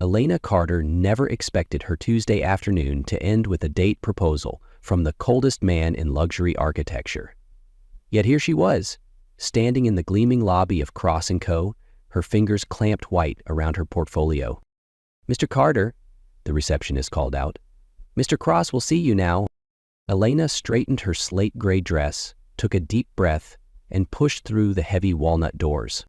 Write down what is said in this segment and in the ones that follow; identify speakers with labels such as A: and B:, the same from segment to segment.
A: Elena Carter never expected her Tuesday afternoon to end with a date proposal from the coldest man in luxury architecture. Yet here she was, standing in the gleaming lobby of Cross & Co., her fingers clamped white around her portfolio. "Mr. Carter," the receptionist called out. "Mr. Cross will see you now." Elena straightened her slate-gray dress, took a deep breath, and pushed through the heavy walnut doors.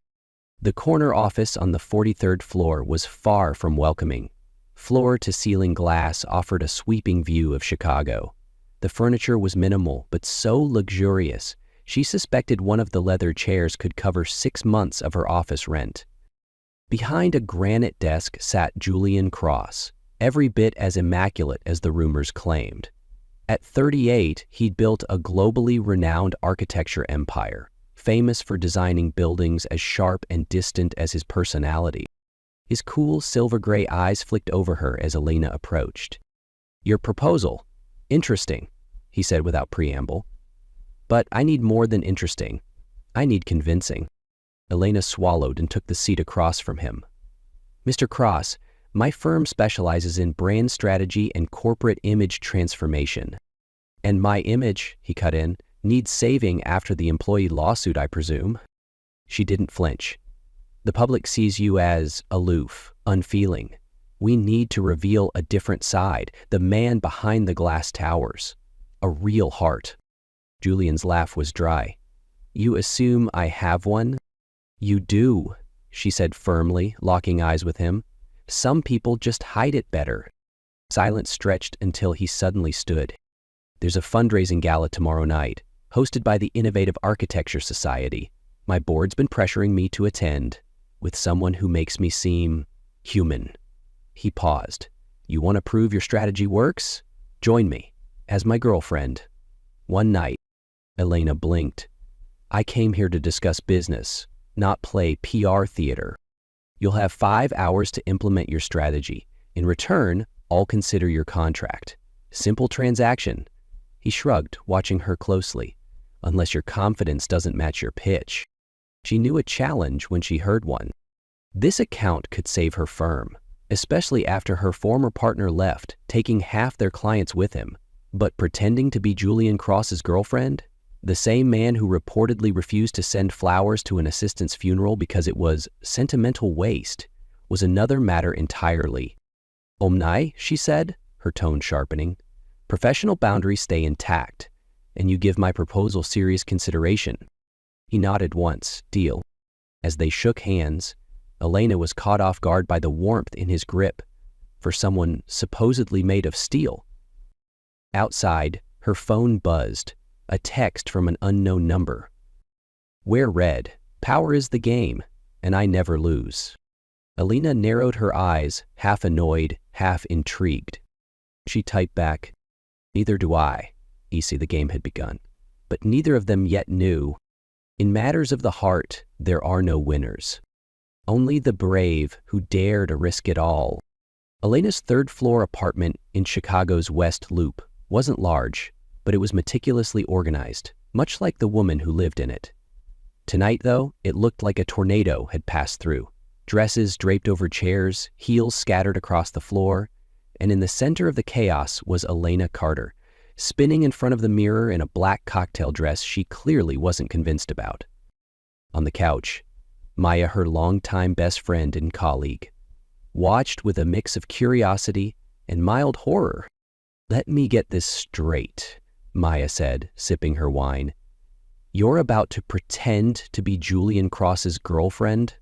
A: The corner office on the 43rd floor was far from welcoming. Floor-to-ceiling glass offered a sweeping view of Chicago. The furniture was minimal, but so luxurious, she suspected one of the leather chairs could cover 6 months of her office rent. Behind a granite desk sat Julian Cross, every bit as immaculate as the rumors claimed. At 38, he'd built a globally renowned architecture empire, famous for designing buildings as sharp and distant as his personality. His cool silver-gray eyes flicked over her as Elena approached. "Your proposal? Interesting," he said without preamble. "But I need more than interesting. I need convincing." Elena swallowed and took the seat across from him. "Mr. Cross, my firm specializes in brand strategy and corporate image transformation. And my image," he cut in, "needs saving after the employee lawsuit, I presume." She didn't flinch. "The public sees you as aloof, unfeeling. We need to reveal a different side, the man behind the glass towers. A real heart." Julian's laugh was dry. "You assume I have one?" "You do," she said firmly, locking eyes with him. "Some people just hide it better." Silence stretched until he suddenly stood. "There's a fundraising gala tomorrow night, hosted by the Innovative Architecture Society. My board's been pressuring me to attend, with someone who makes me seem human." He paused. "You want to prove your strategy works? Join me, as my girlfriend." One night, Elena blinked. "I came here to discuss business, not play PR theater. You'll have 5 hours to implement your strategy. In return, I'll consider your contract. Simple transaction." He shrugged, watching her closely. "Unless your confidence doesn't match your pitch." She knew a challenge when she heard one. This account could save her firm, especially after her former partner left, taking half their clients with him. But pretending to be Julian Cross's girlfriend, the same man who reportedly refused to send flowers to an assistant's funeral because it was sentimental waste, was another matter entirely. "Omni," she said, her tone sharpening. "Professional boundaries stay intact, and you give my proposal serious consideration." He nodded once. "Deal." As they shook hands, Elena was caught off guard by the warmth in his grip, for someone supposedly made of steel. Outside, her phone buzzed, a text from an unknown number. "Wear red. Power is the game, and I never lose." Elena narrowed her eyes, half annoyed, half intrigued. She typed back, "Neither do I." Easy, the game had begun. But neither of them yet knew. In matters of the heart, there are no winners. Only the brave who dare to risk it all. Elena's third-floor apartment in Chicago's West Loop wasn't large, but it was meticulously organized, much like the woman who lived in it. Tonight, though, it looked like a tornado had passed through. Dresses draped over chairs, heels scattered across the floor, and in the center of the chaos was Elena Carter, spinning in front of the mirror in a black cocktail dress she clearly wasn't convinced about. On the couch, Maya, her longtime best friend and colleague, watched with a mix of curiosity and mild horror. "Let me get this straight," Maya said, sipping her wine. "You're about to pretend to be Julian Cross's girlfriend?"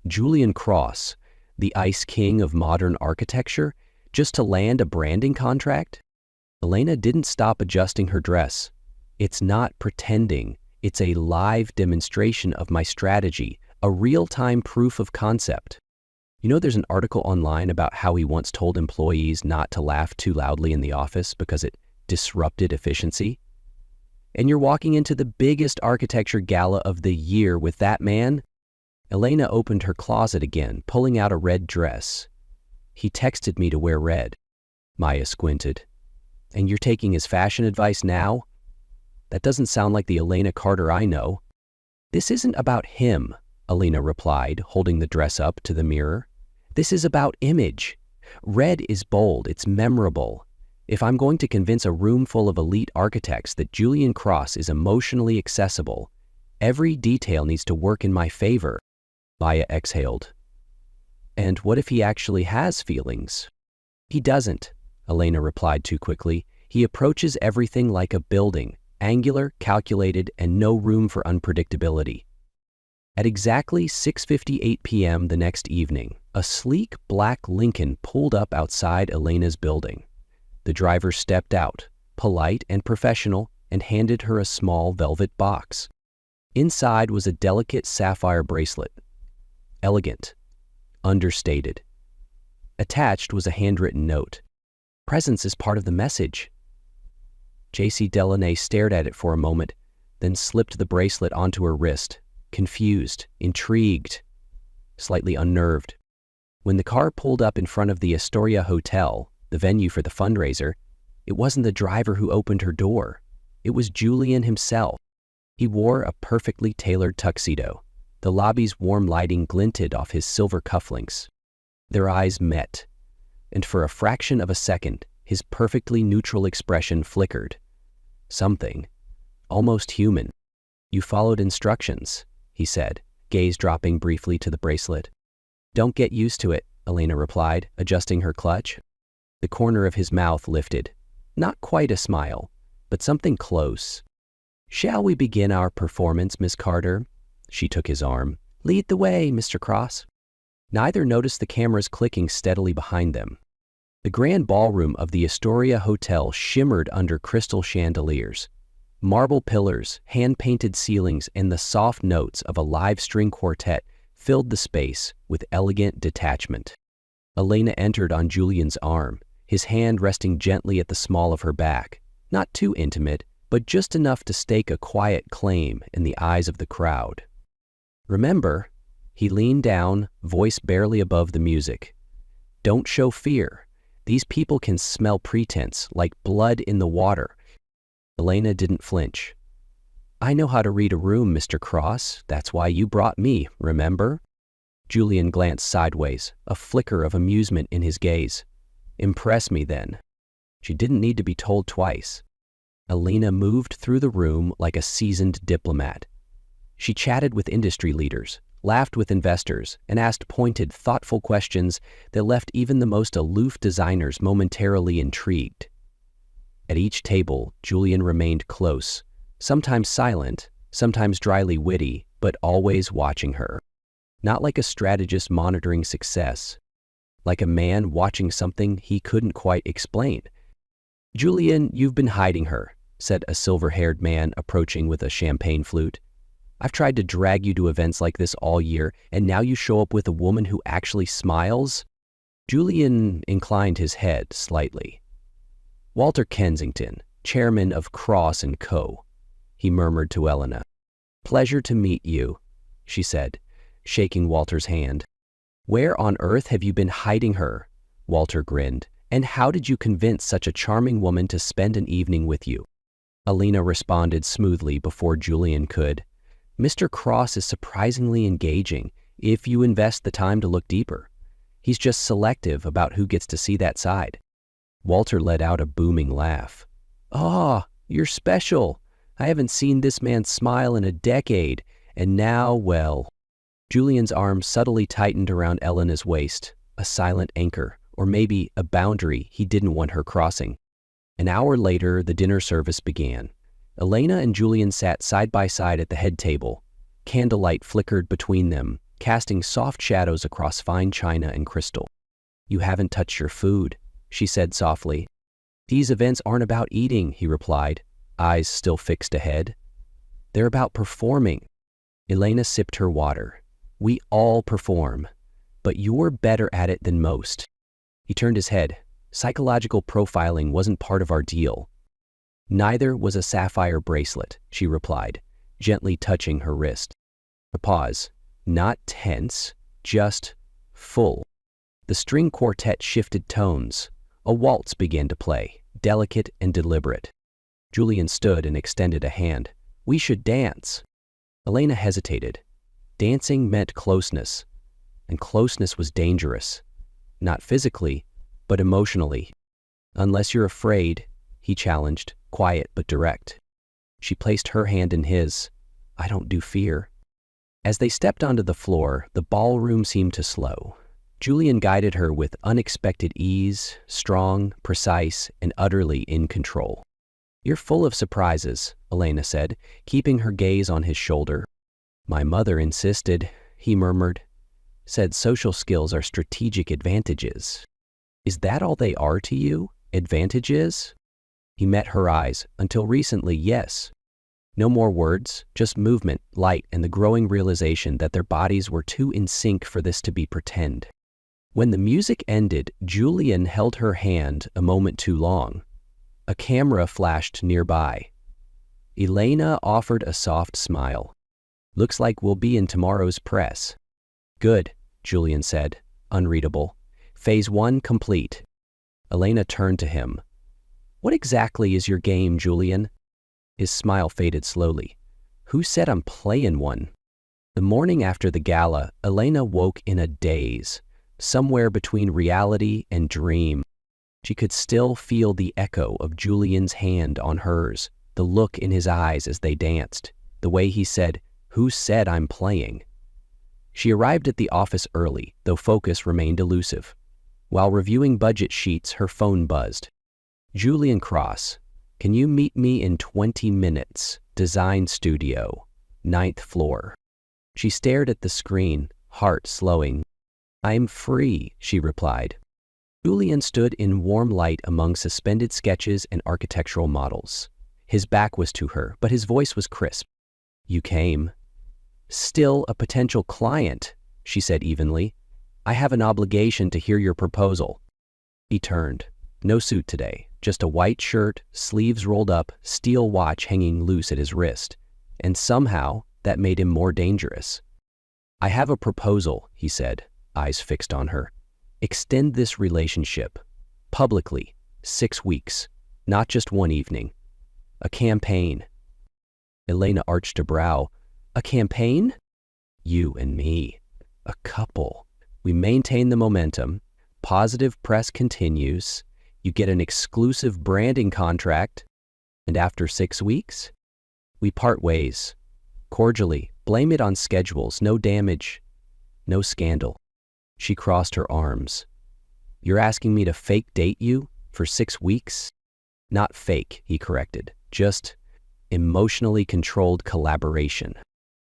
A: Julian Cross, the ice king of modern architecture, just to land a branding contract? Elena didn't stop adjusting her dress. "It's not pretending. It's a live demonstration of my strategy, a real-time proof of concept." You know, there's an article online about how he once told employees not to laugh too loudly in the office because it disrupted efficiency. And you're walking into the biggest architecture gala of the year with that man? Elena opened her closet again, pulling out a red dress. "He texted me to wear red." Maya squinted. "And you're taking his fashion advice now? That doesn't sound like the Elena Carter I know." "This isn't about him," Elena replied, holding the dress up to the mirror. This is about image. Red is bold, it's memorable. If I'm going to convince a room full of elite architects that Julian Cross is emotionally accessible, every detail needs to work in my favor. Maya exhaled. And what if he actually has feelings? He doesn't, Elena replied too quickly. He approaches everything like a building, angular, calculated, and no room for unpredictability. At exactly 6:58 p.m. the next evening, a sleek black Lincoln pulled up outside Elena's building. The driver stepped out, polite and professional, and handed her a small velvet box. Inside was a delicate sapphire bracelet. Elegant, understated. Attached was a handwritten note. Presence is part of the message. J.C. Delaunay stared at it for a moment, then slipped the bracelet onto her wrist, confused, intrigued, slightly unnerved. When the car pulled up in front of the Astoria Hotel, the venue for the fundraiser, it wasn't the driver who opened her door. It was Julian himself. He wore a perfectly tailored tuxedo. The lobby's warm lighting glinted off his silver cufflinks. Their eyes met, and for a fraction of a second, his perfectly neutral expression flickered. Something, almost human. "You followed instructions," he said, gaze dropping briefly to the bracelet. "Don't get used to it," Elena replied, adjusting her clutch. The corner of his mouth lifted. Not quite a smile, but something close. "Shall we begin our performance, Miss Carter?" She took his arm. "Lead the way, Mr. Cross." Neither noticed the cameras clicking steadily behind them. The grand ballroom of the Astoria Hotel shimmered under crystal chandeliers. Marble pillars, hand-painted ceilings, and the soft notes of a live string quartet filled the space with elegant detachment. Elena entered on Julian's arm, his hand resting gently at the small of her back. Not too intimate, but just enough to stake a quiet claim in the eyes of the crowd. "Remember," he leaned down, voice barely above the music. "Don't show fear. These people can smell pretense, like blood in the water." Elena didn't flinch. "I know how to read a room, Mr. Cross. That's why you brought me, remember?" Julian glanced sideways, a flicker of amusement in his gaze. "Impress me, then." She didn't need to be told twice. Elena moved through the room like a seasoned diplomat. She chatted with industry leaders, laughed with investors, and asked pointed, thoughtful questions that left even the most aloof designers momentarily intrigued. At each table, Julian remained close, sometimes silent, sometimes dryly witty, but always watching her. Not like a strategist monitoring success, like a man watching something he couldn't quite explain. "Julian, you've been hiding her," said a silver-haired man approaching with a champagne flute. "I've tried to drag you to events like this all year, and now you show up with a woman who actually smiles?" Julian inclined his head slightly. "Walter Kensington, chairman of Cross & Co., he murmured to Elena. "Pleasure to meet you," she said, shaking Walter's hand. "Where on earth have you been hiding her?" Walter grinned. "And how did you convince such a charming woman to spend an evening with you?" Elena responded smoothly before Julian could. "Mr. Cross is surprisingly engaging if you invest the time to look deeper. He's just selective about who gets to see that side." Walter let out a booming laugh. "Ah, you're special. I haven't seen this man smile in a decade, and now, well." Julian's arm subtly tightened around Elena's waist, a silent anchor, or maybe a boundary he didn't want her crossing. An hour later, the dinner service began. Elena and Julian sat side by side at the head table. Candlelight flickered between them, casting soft shadows across fine china and crystal. "You haven't touched your food," she said softly. "These events aren't about eating," he replied, eyes still fixed ahead. "They're about performing." Elena sipped her water. "We all perform, but you're better at it than most." He turned his head. "Psychological profiling wasn't part of our deal." "Neither was a sapphire bracelet," she replied, gently touching her wrist. A pause. Not tense, just full. The string quartet shifted tones. A waltz began to play, delicate and deliberate. Julian stood and extended a hand. "We should dance." Elena hesitated. Dancing meant closeness, and closeness was dangerous. Not physically, but emotionally. Unless you're afraid, he challenged, quiet but direct. She placed her hand in his. I don't do fear. As they stepped onto the floor, the ballroom seemed to slow. Julian guided her with unexpected ease, strong, precise, and utterly in control. You're full of surprises, Elena said, keeping her gaze on his shoulder. My mother insisted, he murmured. Said social skills are strategic advantages. Is that all they are to you? Advantages? He met her eyes. Until recently, yes. No more words, just movement, light, and the growing realization that their bodies were too in sync for this to be pretend. When the music ended, Julian held her hand a moment too long. A camera flashed nearby. Elena offered a soft smile. Looks like we'll be in tomorrow's press. Good, Julian said, unreadable. Phase 1 complete. Elena turned to him. What exactly is your game, Julian? His smile faded slowly. Who said I'm playing one? The morning after the gala, Elena woke in a daze, somewhere between reality and dream. She could still feel the echo of Julian's hand on hers, the look in his eyes as they danced, the way he said, Who said I'm playing? She arrived at the office early, though focus remained elusive. While reviewing budget sheets, her phone buzzed. Julian Cross, can you meet me in 20 minutes? Design studio, 9th floor. She stared at the screen, heart slowing. I'm free, she replied. Julian stood in warm light among suspended sketches and architectural models. His back was to her, but his voice was crisp. You came. Still a potential client, she said evenly. I have an obligation to hear your proposal. He turned. No suit today, just a white shirt, sleeves rolled up, steel watch hanging loose at his wrist. And somehow, that made him more dangerous. I have a proposal, he said, eyes fixed on her. Extend this relationship. Publicly. 6 weeks. Not just one evening. A campaign. Elena arched a brow. A campaign? You and me. A couple. We maintain the momentum. Positive press continues. You get an exclusive branding contract. And after 6 weeks, we part ways. Cordially. Blame it on schedules. No damage. No scandal. She crossed her arms. You're asking me to fake date you for 6 weeks? Not fake, he corrected. Just emotionally controlled collaboration.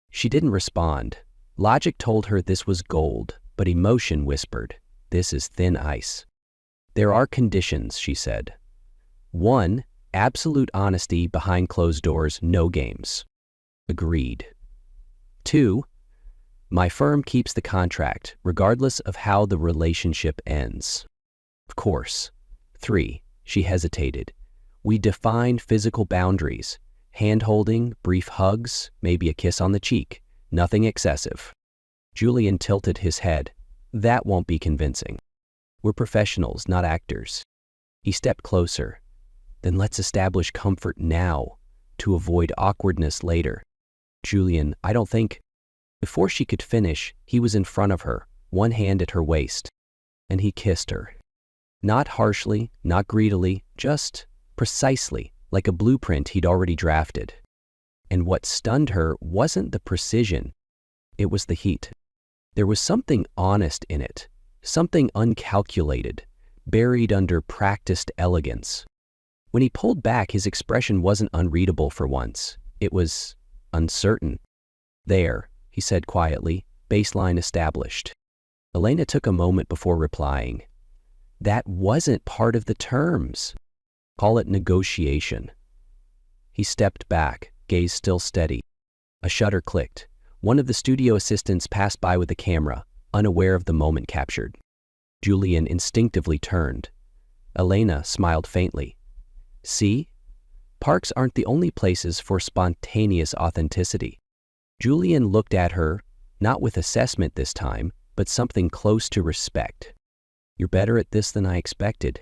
A: She didn't respond. Logic told her this was gold, but emotion whispered, this is thin ice. There are conditions, she said. 1, absolute honesty behind closed doors, no games. Agreed. 2, my firm keeps the contract, regardless of how the relationship ends. Of course. 3, she hesitated. We define physical boundaries. Hand-holding, brief hugs, maybe a kiss on the cheek. Nothing excessive. Julian tilted his head. That won't be convincing. We're professionals, not actors. He stepped closer. Then let's establish comfort now, to avoid awkwardness later. Julian, I don't think... Before she could finish, he was in front of her, one hand at her waist. And he kissed her. Not harshly, not greedily, just precisely, like a blueprint he'd already drafted. And what stunned her wasn't the precision, it was the heat. There was something honest in it, something uncalculated, buried under practiced elegance. When he pulled back, his expression wasn't unreadable for once. It was uncertain. There, he said quietly, baseline established. Elena took a moment before replying. That wasn't part of the terms. Call it negotiation. He stepped back, gaze still steady. A shutter clicked. One of the studio assistants passed by with a camera, unaware of the moment captured. Julian instinctively turned. Elena smiled faintly. See? Parks aren't the only places for spontaneous authenticity. Julian looked at her, not with assessment this time, but something close to respect. You're better at this than I expected.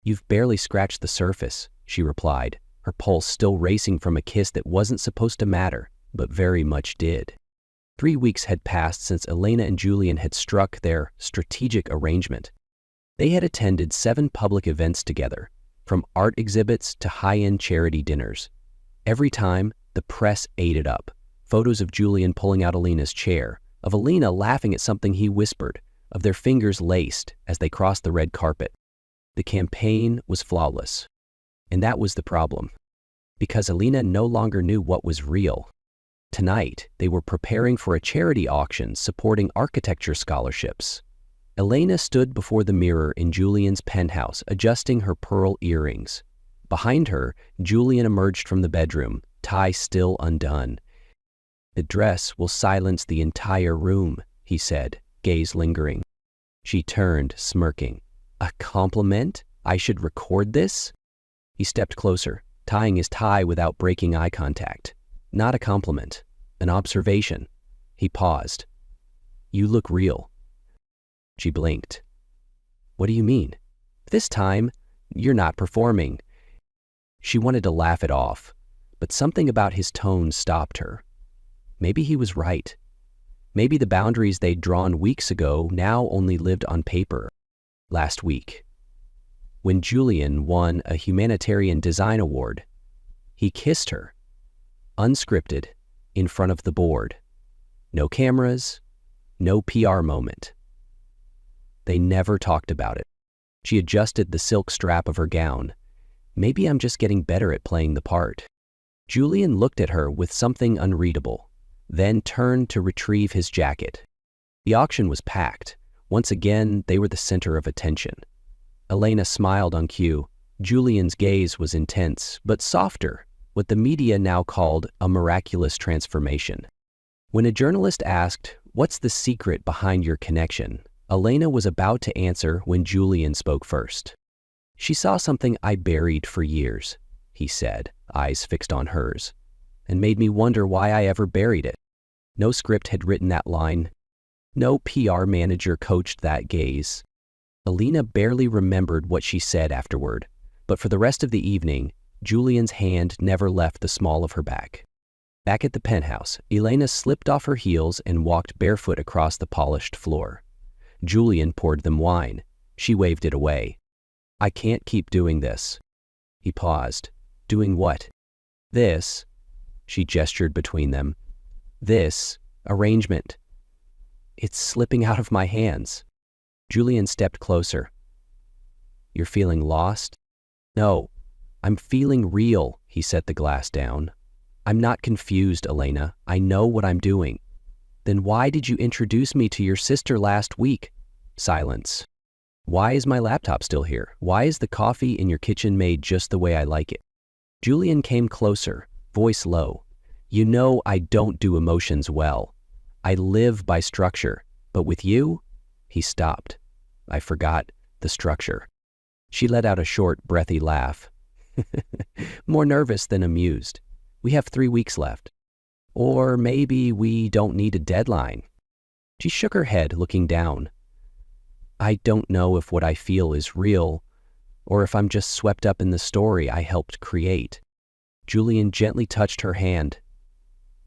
A: You've barely scratched the surface, she replied, her pulse still racing from a kiss that wasn't supposed to matter, but very much did. 3 weeks had passed since Elena and Julian had struck their strategic arrangement. They had attended 7 public events together, from art exhibits to high-end charity dinners. Every time, the press ate it up. Photos of Julian pulling out Alina's chair, of Alina laughing at something he whispered, of their fingers laced as they crossed the red carpet. The campaign was flawless. And that was the problem, because Alina no longer knew what was real. Tonight, they were preparing for a charity auction supporting architecture scholarships. Elena stood before the mirror in Julian's penthouse, adjusting her pearl earrings. Behind her, Julian emerged from the bedroom, tie still undone. "The dress will silence the entire room," he said, gaze lingering. She turned, smirking. "A compliment? I should record this?" He stepped closer, tying his tie without breaking eye contact. Not a compliment, an observation. He paused. "You look real." She blinked. "What do you mean? This time, you're not performing." She wanted to laugh it off, but something about his tone stopped her. Maybe he was right. Maybe the boundaries they'd drawn weeks ago now only lived on paper. Last week, when Julian won a humanitarian design award, he kissed her, unscripted, in front of the board. No cameras, no PR moment. They never talked about it. She adjusted the silk strap of her gown. Maybe I'm just getting better at playing the part. Julian looked at her with something unreadable, then turned to retrieve his jacket. The auction was packed. Once again, they were the center of attention. Elena smiled on cue. Julian's gaze was intense, but softer, what the media now called a miraculous transformation. When a journalist asked, "What's the secret behind your connection?" Elena was about to answer when Julian spoke first. "She saw something I buried for years," he said, eyes fixed on hers, "and made me wonder why I ever buried it." No script had written that line. No PR manager coached that gaze. Elena barely remembered what she said afterward, but for the rest of the evening, Julian's hand never left the small of her back. Back at the penthouse, Elena slipped off her heels and walked barefoot across the polished floor. Julian poured them wine. She waved it away. "I can't keep doing this." He paused. "Doing what?" "This." She gestured between them. "This arrangement. It's slipping out of my hands." Julian stepped closer. "You're feeling lost?" "No, I'm feeling real," he set the glass down. "I'm not confused, Elena. I know what I'm doing." "Then why did you introduce me to your sister last week?" Silence. "Why is my laptop still here? Why is the coffee in your kitchen made just the way I like it?" Julian came closer, voice low. "You know I don't do emotions well. I live by structure, but with you?" He stopped. "I forgot the structure." She let out a short, breathy laugh. More nervous than amused. "We have 3 weeks left. Or maybe we don't need a deadline." She shook her head, looking down. "I don't know if what I feel is real, or if I'm just swept up in the story I helped create." Julian gently touched her hand.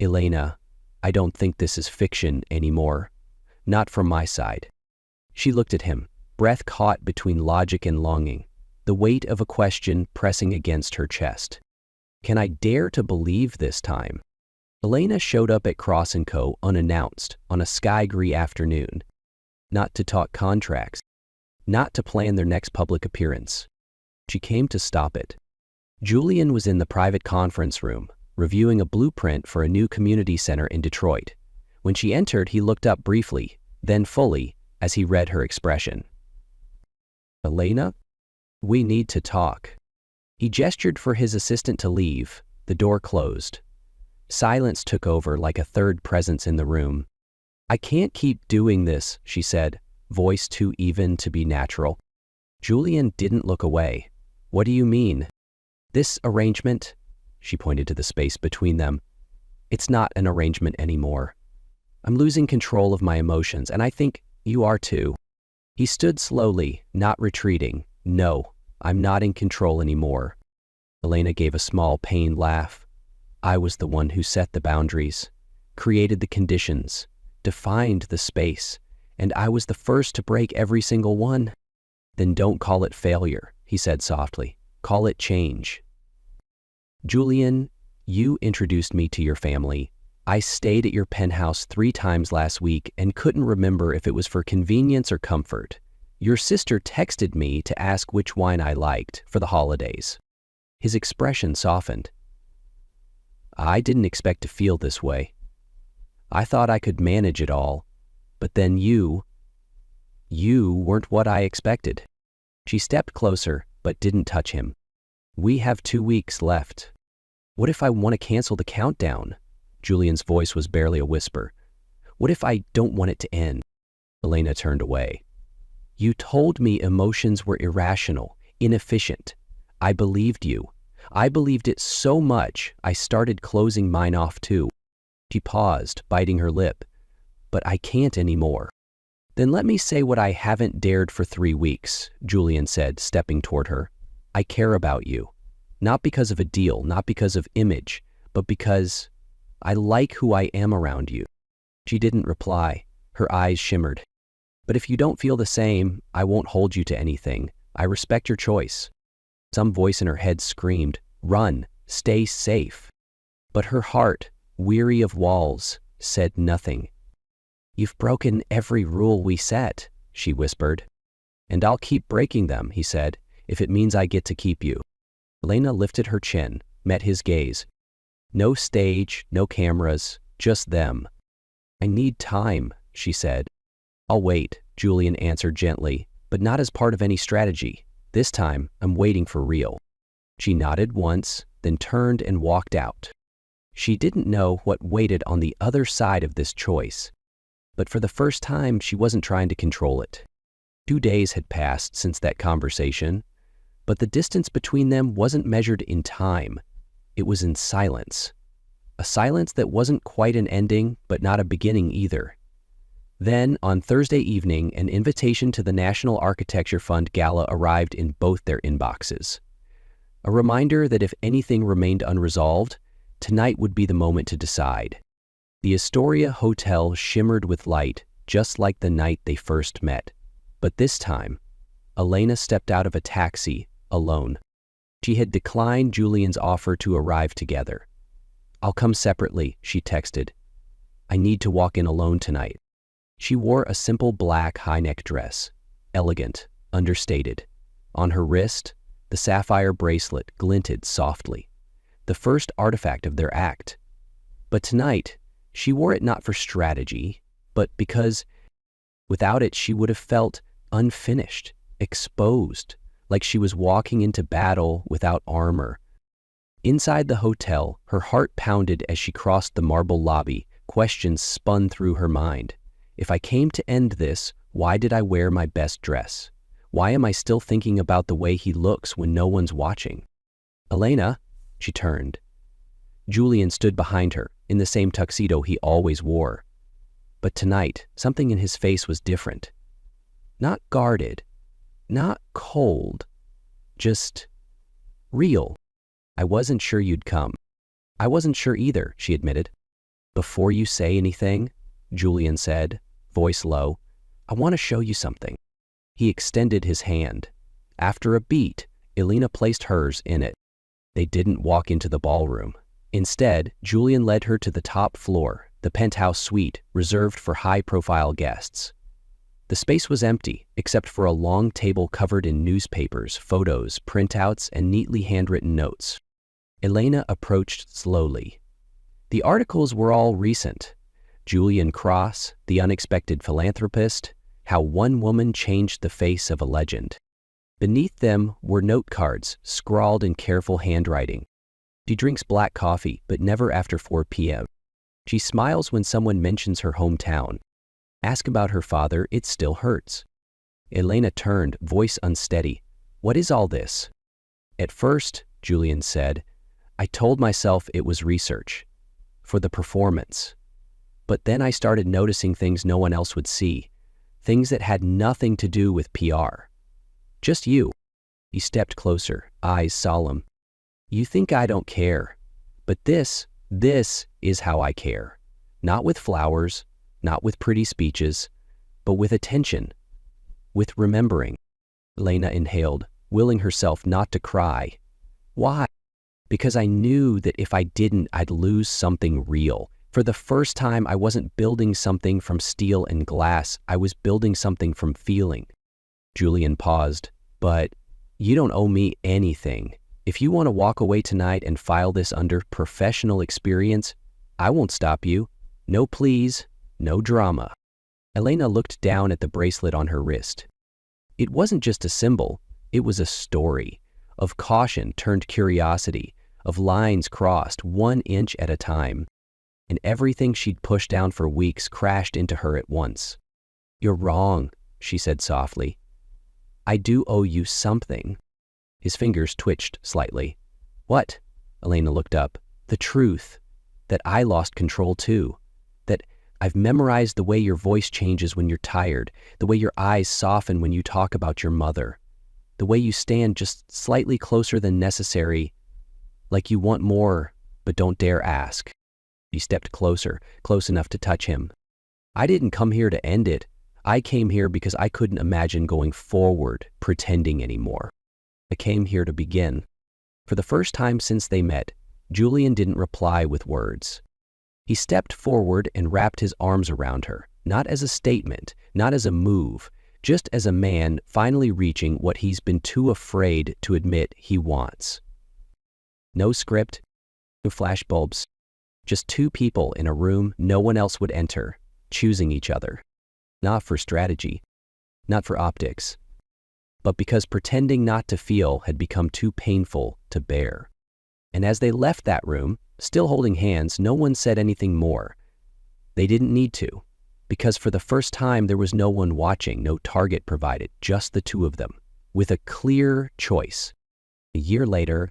A: "Elena, I don't think this is fiction anymore. Not from my side." She looked at him, breath caught between logic and longing, the weight of a question pressing against her chest. "Can I dare to believe this time?" Elena showed up at Cross & Co. unannounced on a sky-gray afternoon. Not to talk contracts, not to plan their next public appearance. She came to stop it. Julian was in the private conference room, reviewing a blueprint for a new community center in Detroit. When she entered, he looked up briefly, then fully, as he read her expression. "Elena, we need to talk." He gestured for his assistant to leave. The door closed. Silence took over like a third presence in the room. "I can't keep doing this," she said, voice too even to be natural. Julian didn't look away. "What do you mean?" "This arrangement," she pointed to the space between them, "it's not an arrangement anymore. I'm losing control of my emotions, and I think you are too." He stood slowly, not retreating. "No, I'm not in control anymore." Elena gave a small, pained laugh. "I was the one who set the boundaries, created the conditions, defined the space, and I was the first to break every single one." Then don't call it failure, he said softly. Call it change. Julian, you introduced me to your family. I stayed at your penthouse 3 times last week and couldn't remember if it was for convenience or comfort. Your sister texted me to ask which wine I liked for the holidays. His expression softened. I didn't expect to feel this way. I thought I could manage it all, but then you weren't what I expected. She stepped closer, but didn't touch him. We have 2 weeks left. What if I want to cancel the countdown? Julian's voice was barely a whisper. What if I don't want it to end? Elena turned away. You told me emotions were irrational, inefficient. I believed you. I believed it so much, I started closing mine off too. She paused, biting her lip. But I can't anymore. Then let me say what I haven't dared for 3 weeks, Julian said, stepping toward her. I care about you. Not because of a deal, not because of image, but because I like who I am around you. She didn't reply. Her eyes shimmered. But if you don't feel the same, I won't hold you to anything. I respect your choice. Some voice in her head screamed, run, stay safe. But her heart, weary of walls, said nothing. You've broken every rule we set, she whispered. And I'll keep breaking them, he said, if it means I get to keep you. Elena lifted her chin, met his gaze. No stage, no cameras, just them. I need time, she said. I'll wait, Julian answered gently, but not as part of any strategy. This time, I'm waiting for real. She nodded once, then turned and walked out. She didn't know what waited on the other side of this choice. But for the first time, she wasn't trying to control it. 2 days had passed since that conversation, but the distance between them wasn't measured in time. It was in silence. A silence that wasn't quite an ending, but not a beginning either. Then, on Thursday evening, an invitation to the National Architecture Fund Gala arrived in both their inboxes. A reminder that if anything remained unresolved, tonight would be the moment to decide. The Astoria Hotel shimmered with light, just like the night they first met. But this time, Elena stepped out of a taxi, alone. She had declined Julian's offer to arrive together. I'll come separately, she texted. I need to walk in alone tonight. She wore a simple black high-neck dress, elegant, understated. On her wrist, the sapphire bracelet glinted softly, the first artifact of their act. But tonight, she wore it not for strategy, but because without it she would have felt unfinished, exposed, like she was walking into battle without armor. Inside the hotel, her heart pounded as she crossed the marble lobby. Questions spun through her mind. If I came to end this, why did I wear my best dress? Why am I still thinking about the way he looks when no one's watching? Elena, she turned. Julian stood behind her, in the same tuxedo he always wore. But tonight, something in his face was different. Not guarded, not cold, just real. I wasn't sure you'd come. I wasn't sure either, she admitted. Before you say anything, Julian said, voice low, I want to show you something. He extended his hand. After a beat, Elena placed hers in it. They didn't walk into the ballroom. Instead, Julian led her to the top floor, the penthouse suite reserved for high-profile guests. The space was empty, except for a long table covered in newspapers, photos, printouts, and neatly handwritten notes. Elena approached slowly. The articles were all recent. Julian Cross, the unexpected philanthropist, how one woman changed the face of a legend. Beneath them were note cards, scrawled in careful handwriting. She drinks black coffee, but never after 4 p.m. She smiles when someone mentions her hometown. Ask about her father, it still hurts. Elena turned, voice unsteady. What is all this? At first, Julian said, I told myself it was research. For the performance. But then I started noticing things no one else would see. Things that had nothing to do with PR. Just you. He stepped closer, eyes solemn. You think I don't care. But this is how I care. Not with flowers, not with pretty speeches, but with attention, with remembering. Elena inhaled, willing herself not to cry. Why? Because I knew that if I didn't, I'd lose something real. For the first time, I wasn't building something from steel and glass. I was building something from feeling. Julian paused. But you don't owe me anything. If you want to walk away tonight and file this under professional experience, I won't stop you. No pleas, no drama. Elena looked down at the bracelet on her wrist. It wasn't just a symbol, it was a story of caution turned curiosity, of lines crossed 1 inch at a time. And everything she'd pushed down for weeks crashed into her at once. You're wrong, she said softly. I do owe you something. His fingers twitched slightly. What? Elena looked up. The truth. That I lost control too. That I've memorized the way your voice changes when you're tired, the way your eyes soften when you talk about your mother, the way you stand just slightly closer than necessary, like you want more, but don't dare ask. She stepped closer, close enough to touch him. I didn't come here to end it. I came here because I couldn't imagine going forward, pretending anymore. I came here to begin. For the first time since they met, Julian didn't reply with words. He stepped forward and wrapped his arms around her, not as a statement, not as a move, just as a man finally reaching what he's been too afraid to admit he wants. No script, no flashbulbs, just two people in a room no one else would enter, choosing each other. Not for strategy, not for optics, but because pretending not to feel had become too painful to bear. And as they left that room, still holding hands, no one said anything more. They didn't need to, because for the first time there was no one watching, no target provided, just the two of them, with a clear choice. A year later,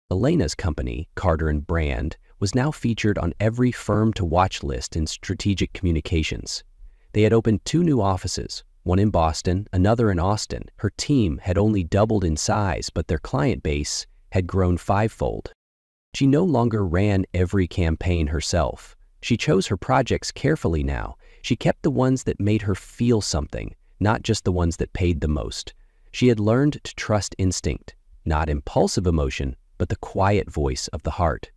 A: Elena's company, Carter & Brand, was now featured on every firm-to-watch list in strategic communications. They had opened 2 new offices, one in Boston, another in Austin. Her team had only doubled in size, but their client base had grown 5-fold. She no longer ran every campaign herself. She chose her projects carefully now. She kept the ones that made her feel something, not just the ones that paid the most. She had learned to trust instinct, not impulsive emotion, but the quiet voice of the heart.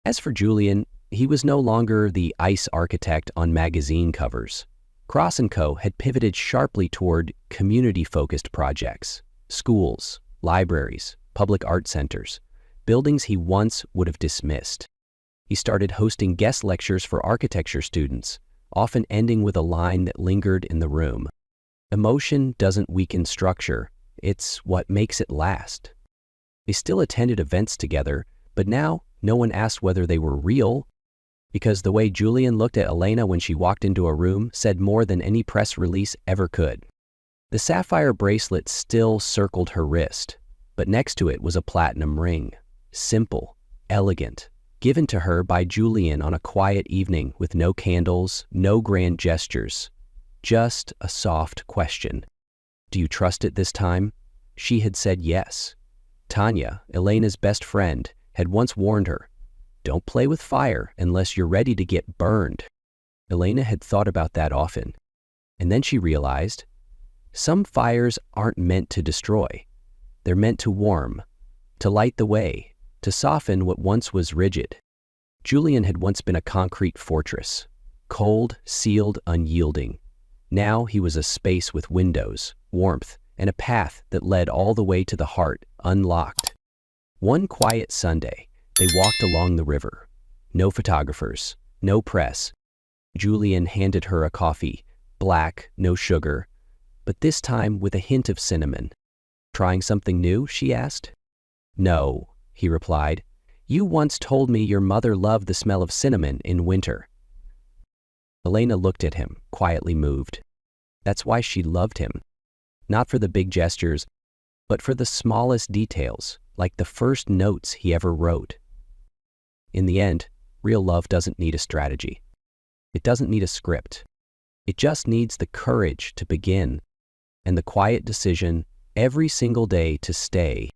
A: As for Julian, he was no longer the ice architect on magazine covers. Cross & Co. had pivoted sharply toward community-focused projects, schools, libraries, public art centers, buildings he once would have dismissed. He started hosting guest lectures for architecture students, often ending with a line that lingered in the room. Emotion doesn't weaken structure, it's what makes it last. They still attended events together, but now no one asked whether they were real, because the way Julian looked at Elena when she walked into a room said more than any press release ever could. The sapphire bracelet still circled her wrist, but next to it was a platinum ring. Simple, elegant, given to her by Julian on a quiet evening with no candles, no grand gestures. Just a soft question. Do you trust it this time? She had said yes. Tanya, Elena's best friend, had once warned her, don't play with fire unless you're ready to get burned. Elena had thought about that often. And then she realized, some fires aren't meant to destroy. They're meant to warm, to light the way, to soften what once was rigid. Julian had once been a concrete fortress, cold, sealed, unyielding. Now he was a space with windows, warmth, and a path that led all the way to the heart, unlocked. One quiet Sunday, they walked along the river. No photographers, no press. Julian handed her a coffee, black, no sugar, but this time with a hint of cinnamon. Trying something new, she asked. No, he replied. You once told me your mother loved the smell of cinnamon in winter. Elena looked at him, quietly moved. That's why she loved him. Not for the big gestures, but for the smallest details, like the first notes he ever wrote. In the end, real love doesn't need a strategy. It doesn't need a script. It just needs the courage to begin and the quiet decision every single day to stay